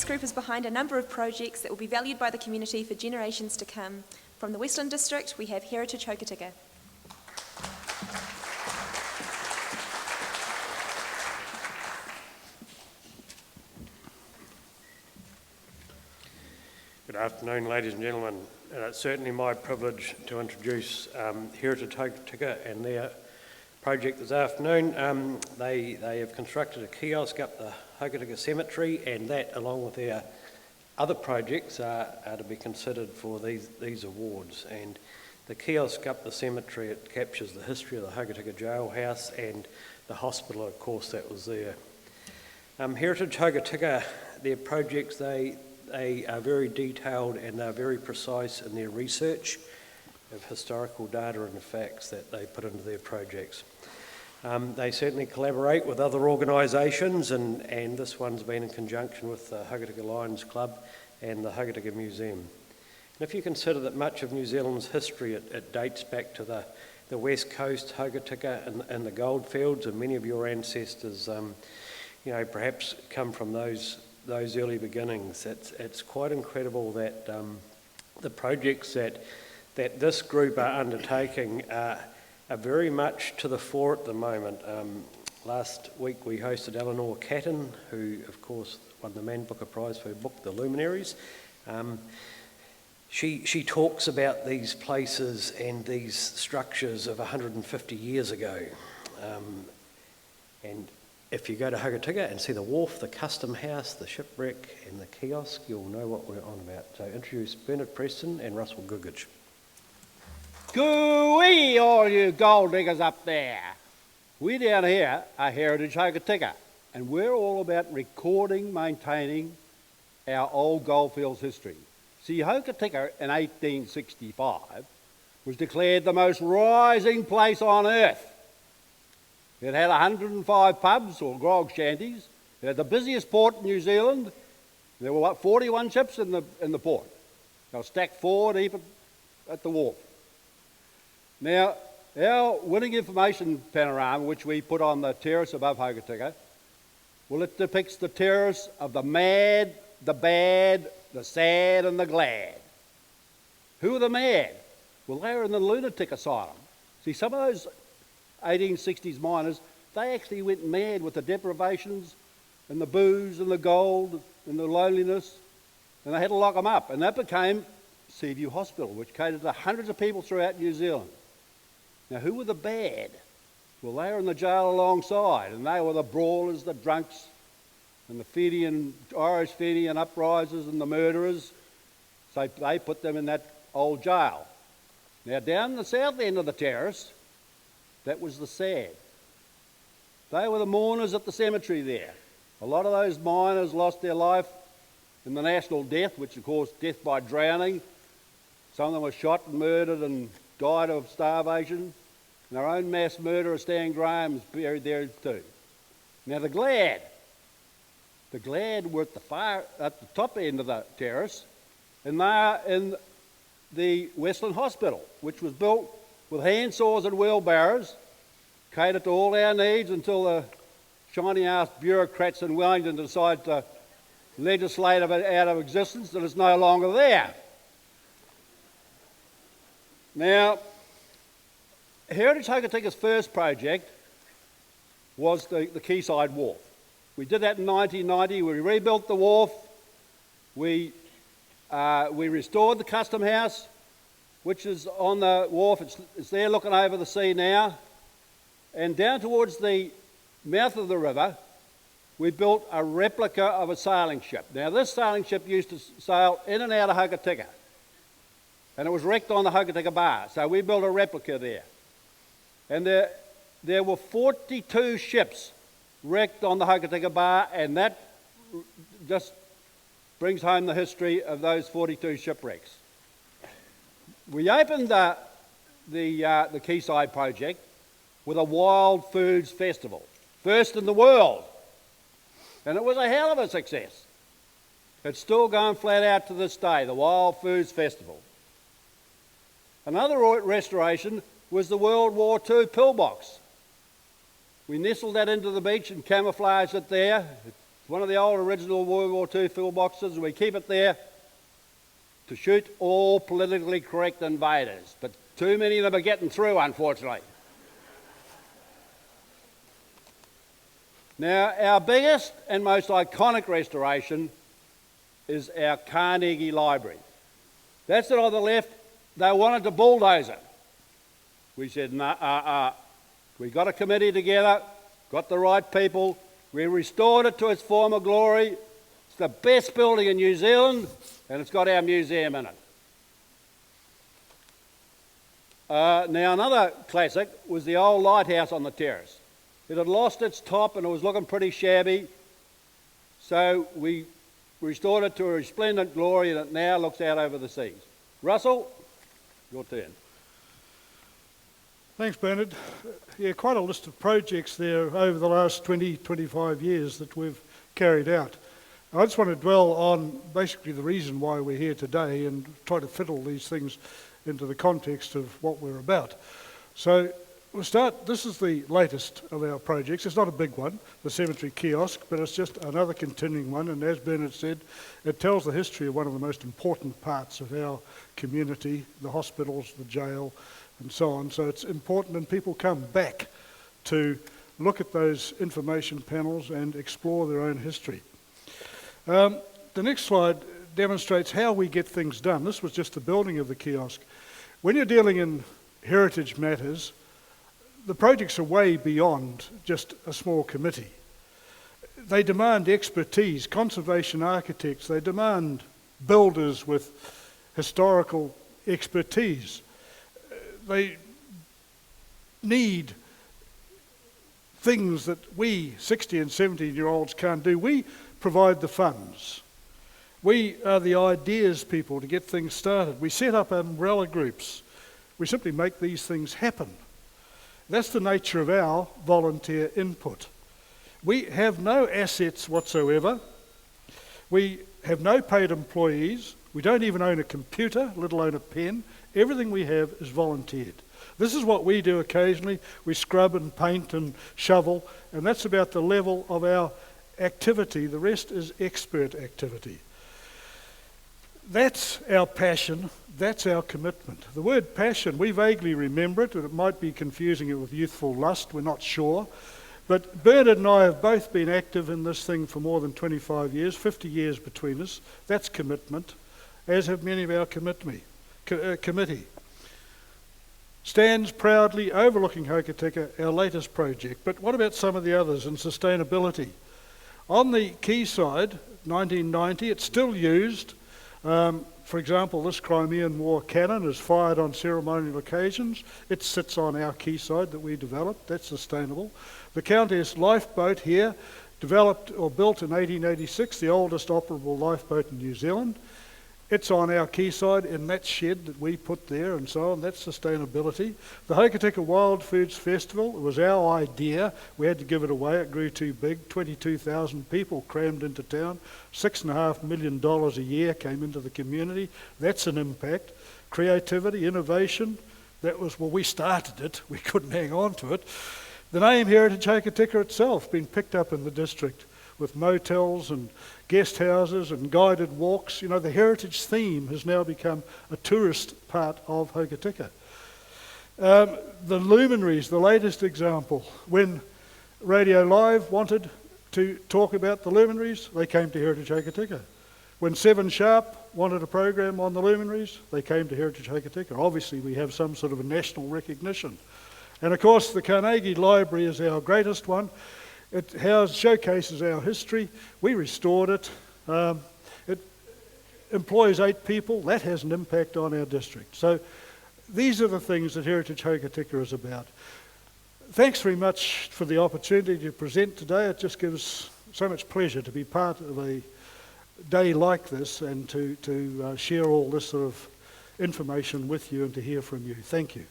This group is behind a number of projects that will be valued by the community for generations to come. From the Westland District, we have Heritage Hokitika. Good afternoon, ladies and gentlemen. It's certainly my privilege to introduce Heritage Hokitika and their project this afternoon. They have constructed a kiosk up the Hokitika Cemetery, and that, along with their other projects, are to be considered for these awards. And the kiosk up the cemetery, it captures the history of the Hokitika jailhouse and the hospital, of course, that was there. Heritage Hokitika, their projects, they are very detailed and they're very precise in their research of historical data and the facts that they put into their projects. They certainly collaborate with other organisations, and this one's been in conjunction with the Hokitika Lions Club and the Hokitika Museum. And if you consider that much of New Zealand's history, it dates back to the west coast, Hokitika and the goldfields, and many of your ancestors perhaps come from those early beginnings. It's quite incredible that the projects that this group are undertaking are very much to the fore at the moment. Last week we hosted Eleanor Catton, who of course won the Man Booker Prize for her book, The Luminaries. She talks about these places and these structures of 150 years ago. And if you go to Hokitika and see the wharf, the custom house, the shipwreck and the kiosk, you'll know what we're on about. So introduce Bernard Preston and Russell Gugich. Gooey, all you gold diggers up there. We down here are Heritage Hokitika, and we're all about recording, maintaining our old goldfields history. See, Hokitika in 1865 was declared the most rising place on earth. It had 105 pubs or grog shanties. It had the busiest port in New Zealand. There were 41 ships in the port. They were stacked forward even at the wharf. Now, our winning information panorama, which we put on the terrace above Hokitika, well, it depicts the terrace of the mad, the bad, the sad and the glad. Who are the mad? Well, they were in the lunatic asylum. See, some of those 1860s miners, they actually went mad with the deprivations and the booze and the gold and the loneliness, and they had to lock them up. And that became SEAVIEW Hospital, which catered to hundreds of people throughout New Zealand. Now, who were the bad? Well, they were in the jail alongside, and they were the brawlers, the drunks, and the Irish Fenian uprisers and the murderers. So they put them in that old jail. Now, down the south end of the terrace, that was the sad. They were the mourners at the cemetery there. A lot of those miners lost their life in the national death, which of course death by drowning. Some of them were shot and murdered and died of starvation. And our own mass murderer Stan Graham's buried there too. Now the glad were at the top end of the terrace, and they are in the Westland Hospital, which was built with hand saws and wheelbarrows, catered to all our needs until the shiny-ass bureaucrats in Wellington decided to legislate it out of existence, that it's no longer there. Now, Heritage Hokitika's first project was the Quayside wharf. We did that in 1990. We rebuilt the wharf. We restored the custom house, which is on the wharf. It's there looking over the sea now. And down towards the mouth of the river, we built a replica of a sailing ship. Now, this sailing ship used to sail in and out of Hokitika, and it was wrecked on the Hokitika Bar. So we built a replica there. And there were 42 ships wrecked on the Hokitika Bar, and that just brings home the history of those 42 shipwrecks. We opened the Quayside project with a wild foods festival, first in the world, and it was a hell of a success. It's still going flat out to this day, the Wild Foods Festival. Another restoration was the World War II pillbox. We nestled that into the beach and camouflaged it there. It one of the old original World War II field boxes. We keep it there to shoot all politically correct invaders, but too many of them are getting through, unfortunately. Now, our biggest and most iconic restoration is our Carnegie Library. That's it on the left. They wanted to bulldoze it. We said, nah, we got a committee together, got the right people, we restored it to its former glory. It's the best building in New Zealand, and it's got our museum in it. Now, another classic was the old lighthouse on the terrace. It had lost its top and it was looking pretty shabby, so we restored it to a resplendent glory, and it now looks out over the seas. Russell, your turn. Thanks, Bernard. Yeah, quite a list of projects there over the last 20, 25 years that we've carried out. I just want to dwell on basically the reason why we're here today and try to fit all these things into the context of what we're about. So we'll start. This is the latest of our projects. It's not a big one, the cemetery kiosk, but it's just another continuing one. And as Bernard said, it tells the history of one of the most important parts of our community, the hospitals, the jail, and so on. So it's important, and people come back to look at those information panels and explore their own history. The next slide demonstrates how we get things done. This was just the building of the kiosk. When you're dealing in heritage matters, the projects are way beyond just a small committee. They demand expertise, conservation architects, they demand builders with historical expertise. They need things that we 60 and 70-year-olds can't do. We provide the funds. We are the ideas people to get things started. We set up umbrella groups. We simply make these things happen. That's the nature of our volunteer input. We have no assets whatsoever. We have no paid employees. We don't even own a computer, let alone a pen. Everything we have is volunteered. This is what we do occasionally. We scrub and paint and shovel, and that's about the level of our activity. The rest is expert activity. That's our passion. That's our commitment. The word passion, we vaguely remember it, and it might be confusing it with youthful lust. We're not sure. But Bernard and I have both been active in this thing for more than 25 years, 50 years between us. That's commitment, as have many of our committee. Stands proudly overlooking Hokitika, our latest project. But what about some of the others in sustainability? On the Quayside, 1990, it's still used. For example, this Crimean War cannon is fired on ceremonial occasions. It sits on our quayside that we developed. That's sustainable. The Countess lifeboat here, developed or built in 1886, the oldest operable lifeboat in New Zealand. It's on our quayside in that shed that we put there and so on. That's sustainability. The Hokitika Wild Foods Festival, it was our idea. We had to give it away. It grew too big. 22,000 people crammed into town. $6.5 million a year came into the community. That's an impact. Creativity, innovation. That was, well, we started it. We couldn't hang on to it. The name Heritage Hokitika itself been picked up in the district with motels and guest houses and guided walks. You know, the heritage theme has now become a tourist part of Hokitika. The luminaries, the latest example. When Radio Live wanted to talk about the luminaries, they came to Heritage Hokitika. When 7 Sharp wanted a program on the luminaries, they came to Heritage Hokitika. Obviously, we have some sort of a national recognition. And of course, the Carnegie Library is our greatest one. It showcases our history. We restored it. It employs 8 people. That has an impact on our district. So these are the things that Heritage Hokitika is about. Thanks very much for the opportunity to present today. It just gives so much pleasure to be part of a day like this and to share all this sort of information with you and to hear from you. Thank you.